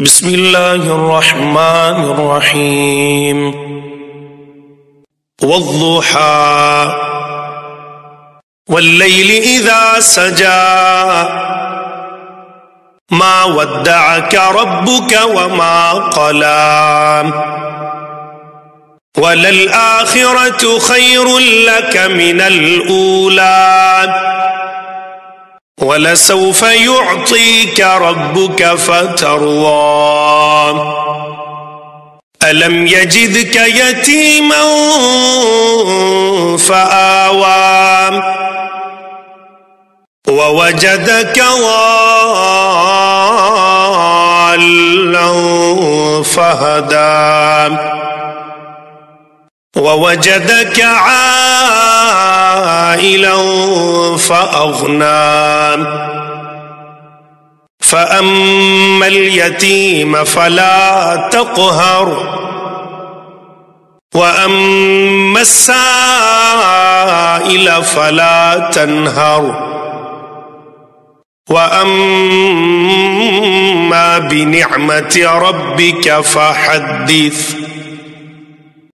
بسم الله الرحمن الرحيم والضحى والليل إذا سجى ما ودعك ربك وما قلى وللآخرة خير لك من الأولى وَلَسَوْفَ يُعْطِيكَ رَبُّكَ فَتَرْضَىٰ أَلَمْ يَجِدْكَ يَتِيمًا فَآوَىٰ وَوَجَدَكَ ضَالًّا فَهَدَىٰ وَوَجَدَكَ عائلا فأغنى فأما اليتيم فلا تقهر وأما السائل فلا تنهر وأما بنعمة ربك فحدث.